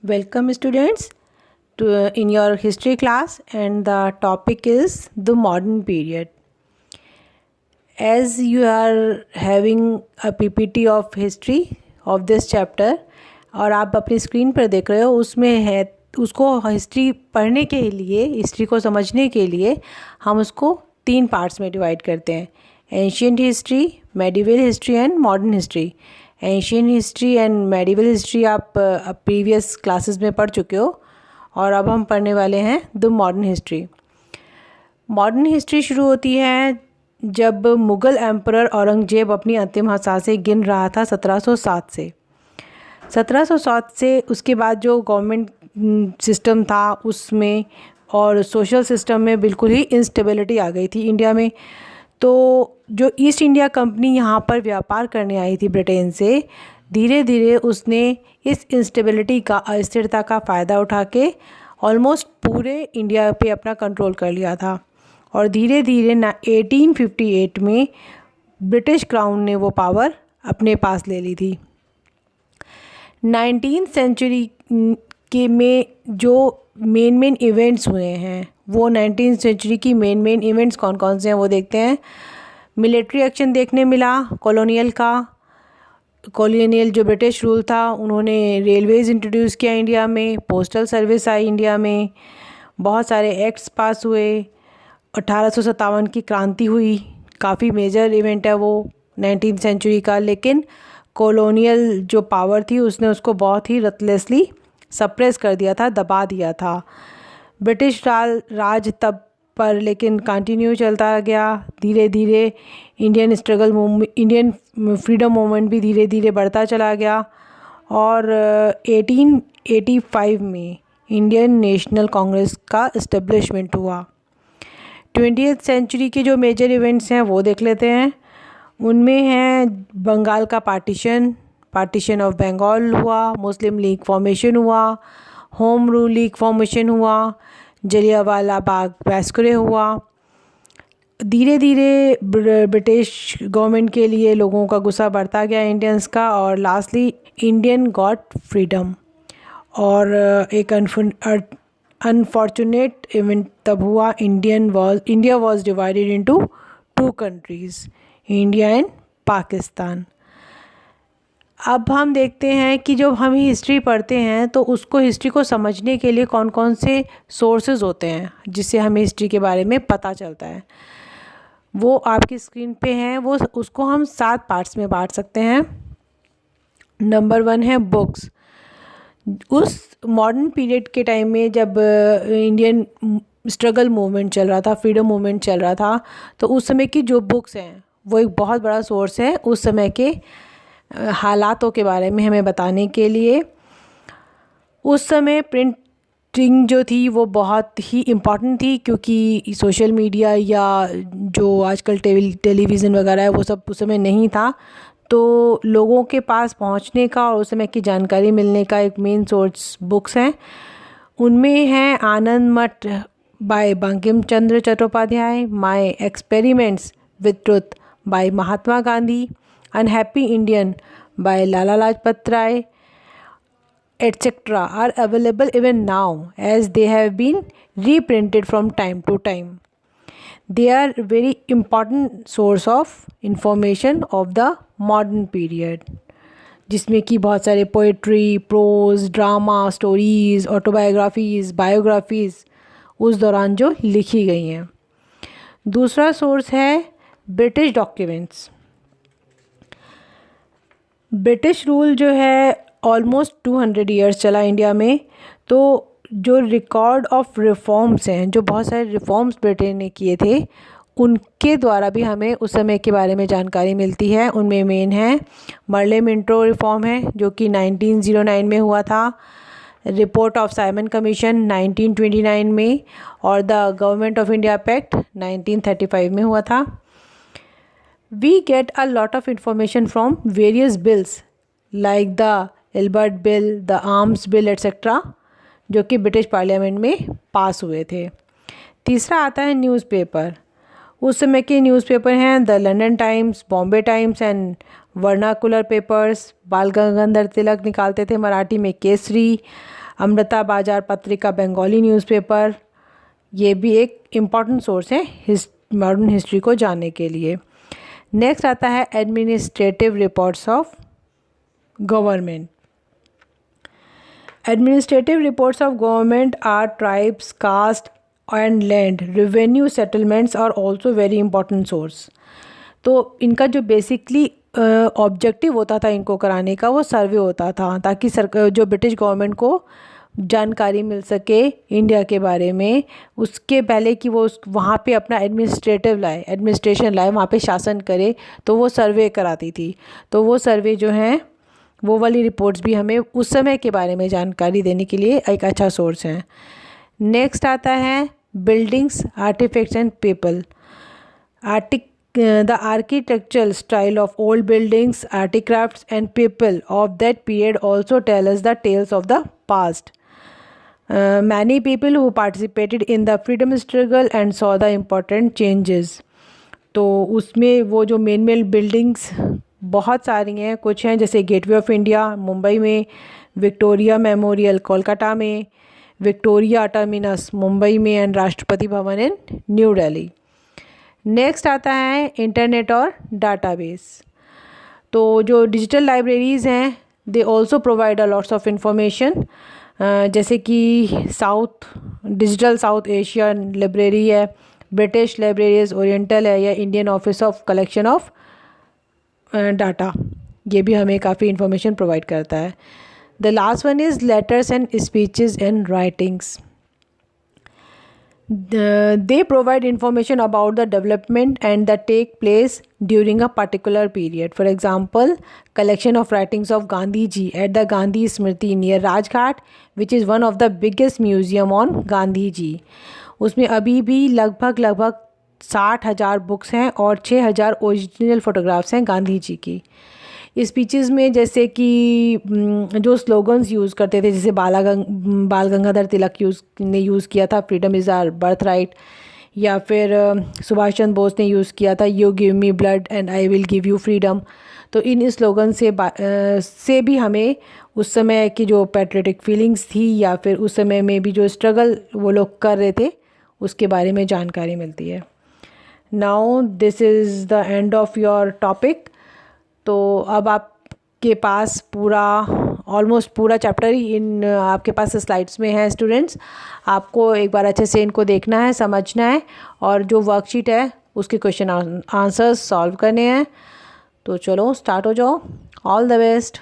Welcome students to in your history class, and the topic is the modern period. As you are having a PPT of history of this chapter और आप अपनी screen पर देख रहे हो, उसमें है उसको हिस्ट्री पढ़ने के लिए, हिस्ट्री को समझने के लिए हम उसको 3 पार्ट्स में डिवाइड करते हैं: ancient history, medieval history and modern history. Ancient history and medieval history आप प्रीवियस क्लासेस में पढ़ चुके हो और अब हम पढ़ने वाले हैं the modern history. Modern history शुरू होती है जब मुग़ल एम्परर औरंगजेब अपनी अंतिम सांसें गिन रहा था 1707 से। 1707 से उसके बाद जो गवर्नमेंट सिस्टम था उसमें और सोशल सिस्टम में बिल्कुल ही इंस्टेबिलिटी आ गई थी इंडिया में। तो जो ईस्ट इंडिया कंपनी यहाँ पर व्यापार करने आई थी ब्रिटेन से, धीरे धीरे उसने इस इंस्टेबिलिटी का, अस्थिरता का फ़ायदा उठा के ऑलमोस्ट पूरे इंडिया पे अपना कंट्रोल कर लिया था। और धीरे धीरे 1858 में ब्रिटिश क्राउन ने वो पावर अपने पास ले ली थी। 19th सेंचुरी के में जो मेन इवेंट्स हुए हैं, वो 19th सेंचुरी की मेन इवेंट्स कौन कौन से हैं वो देखते हैं। मिलिट्री एक्शन देखने मिला कॉलोनियल जो ब्रिटिश रूल था, उन्होंने रेलवेज़ इंट्रोड्यूस किया इंडिया में, पोस्टल सर्विस आई इंडिया में, बहुत सारे एक्ट्स पास हुए, 1857 की क्रांति हुई, काफ़ी मेजर इवेंट है वो 19th सेंचुरी का। लेकिन कॉलोनियल जो पावर थी उसने उसको बहुत ही रथलेसली सप्रेस कर दिया था, दबा दिया था। ब्रिटिश राज तब पर लेकिन कंटिन्यू चलता गया। धीरे धीरे इंडियन फ्रीडम मूवमेंट भी धीरे धीरे बढ़ता चला गया और 1885 में इंडियन नेशनल कांग्रेस का इस्टेब्लिशमेंट हुआ। 20th सेंचुरी के जो मेजर इवेंट्स हैं वो देख लेते हैं। उनमें है बंगाल का पार्टीशन ऑफ बंगाल हुआ, मुस्लिम लीग फॉर्मेशन हुआ, होम रूल लीग फॉर्मेशन हुआ, जलियांवाला बाग मैस्करे हुआ। धीरे धीरे ब्रिटिश गवर्नमेंट के लिए लोगों का गुस्सा बढ़ता गया इंडियंस का, और लास्टली इंडियन गॉट फ्रीडम। और एक अनफॉर्चुनेट इवेंट तब हुआ, India was divided into 2 countries, India and Pakistan. अब हम देखते हैं कि जब हम हिस्ट्री पढ़ते हैं तो उसको, हिस्ट्री को समझने के लिए कौन कौन से सोर्सेज होते हैं जिससे हमें हिस्ट्री के बारे में पता चलता है। वो आपकी स्क्रीन पे हैं, वो उसको हम 7 पार्ट्स में बांट सकते हैं। नंबर 1 है बुक्स। उस मॉडर्न पीरियड के टाइम में जब इंडियन स्ट्रगल मूवमेंट चल रहा था, फ्रीडम मूवमेंट चल रहा था, तो उस समय की जो बुक्स हैं वो एक बहुत बड़ा सोर्स है उस समय के हालातों के बारे में हमें बताने के लिए। उस समय प्रिंटिंग जो थी वो बहुत ही इम्पॉर्टेंट थी, क्योंकि सोशल मीडिया या जो आजकल टेलीविज़न वगैरह है वो सब उस समय नहीं था। तो लोगों के पास पहुंचने का और उस समय की जानकारी मिलने का एक मेन सोर्स बुक्स हैं। उनमें हैं Anand Math by Bankim Chandra Chattopadhyay, my experiments with truth by Mahatma Gandhi, unhappy Indian by Lala Lajpat Rai, etc. are available even now as they have been reprinted from time to time. They are very important source of information of the modern period, जिसमें कि बहुत सारे poetry, prose, drama, stories, autobiographies, biographies उस दौरान जो लिखी गई हैं। दूसरा सोर्स है ब्रिटिश डॉक्यूमेंट्स। ब्रिटिश रूल जो है ऑलमोस्ट 200 ईयर्स चला इंडिया में। तो जो रिकॉर्ड ऑफ रिफॉर्म्स हैं, जो बहुत सारे रिफॉर्म्स ब्रिटेन ने किए थे, उनके द्वारा भी हमें उस समय के बारे में जानकारी मिलती है। उनमें मेन है मर्ले मिंटो रिफॉर्म है जो कि 1909 में हुआ था, रिपोर्ट ऑफ साइमन कमीशन 1929 में, और the government of India pact 1935 में हुआ था। We get a lot of information from various bills like the Elbert Bill, the Arms Bill, etc. जो कि ब्रिटिश पार्लियामेंट में पास हुए थे। तीसरा आता है न्यूज़पेपर। उस समय के न्यूज़पेपर हैं the London times, Bombay times and vernacular papers. बाल गंगाधर तिलक निकालते थे मराठी में केसरी, अमृता बाजार पत्रिका बंगाली न्यूज़पेपर, ये भी एक इम्पॉर्टेंट सोर्स है मॉडर्न हिस्ट्री को जानने के लिए। नेक्स्ट आता है administrative reports of government. Administrative reports of government are tribes, caste and land revenue settlements are also very important source. तो इनका जो बेसिकली ऑब्जेक्टिव होता था इनको कराने का, वो सर्वे होता था ताकि जो ब्रिटिश गवर्नमेंट को जानकारी मिल सके इंडिया के बारे में, उसके पहले कि वो वहाँ पे अपना एडमिनिस्ट्रेशन लाए, वहाँ पे शासन करे, तो वो सर्वे कराती थी। तो वो सर्वे जो हैं वो वाली रिपोर्ट्स भी हमें उस समय के बारे में जानकारी देने के लिए एक अच्छा सोर्स है। नेक्स्ट आता है buildings, artifacts and people. The architectural style of old buildings, artifacts and people of that period also tell us the tales of the past. Many people who participated in the freedom struggle and saw the important changes. तो उसमें वो जो main buildings बहुत सारी हैं, कुछ हैं जैसे गेटवे ऑफ इंडिया मुंबई में, विक्टोरिया मेमोरियल कोलकाता में, विक्टोरिया टर्मिनस मुंबई में and Rashtrapati Bhavan in new Delhi. Next आता है इंटरनेट और डाटाबेस। तो जो डिजिटल लाइब्रेरीज़ हैं they also provide a lots of information, जैसे कि डिजिटल साउथ एशियन लाइब्रेरी है, ब्रिटिश लाइब्रेरीज ओरिएंटल है, या Indian office of collection of data, ये भी हमें काफ़ी इंफॉर्मेशन प्रोवाइड करता है। The last one is letters and speeches and writings. They provide information about the development and that take place during a particular period. For example, collection of writings of Gandhi ji at the Gandhi Smriti near Rajghat, which is one of the biggest museum on Gandhi ji. उसमें अभी भी लगभग 60,000 books हैं और 6,000 original photographs हैं गांधी जी की। Speeches में जैसे कि जो स्लोगन्स यूज़ करते थे, जैसे बाल गंगाधर तिलक ने यूज़ किया था freedom is our birth right, या फिर सुभाष चंद्र बोस ने यूज़ किया था you give me blood and I will give you freedom. तो इन स्लोगन से भी हमें उस समय की जो पैट्रियोटिक फीलिंग्स थी या फिर उस समय में भी जो स्ट्रगल वो लोग कर रहे थे उसके बारे में जानकारी मिलती है। Now this is the end of your topic. तो अब आपके पास ऑलमोस्ट पूरा चैप्टर ही आपके पास स्लाइड्स में है स्टूडेंट्स। आपको एक बार अच्छे से इनको देखना है, समझना है, और जो वर्कशीट है उसके क्वेश्चन आंसर्स सॉल्व करने हैं। तो चलो स्टार्ट हो जाओ। All the best.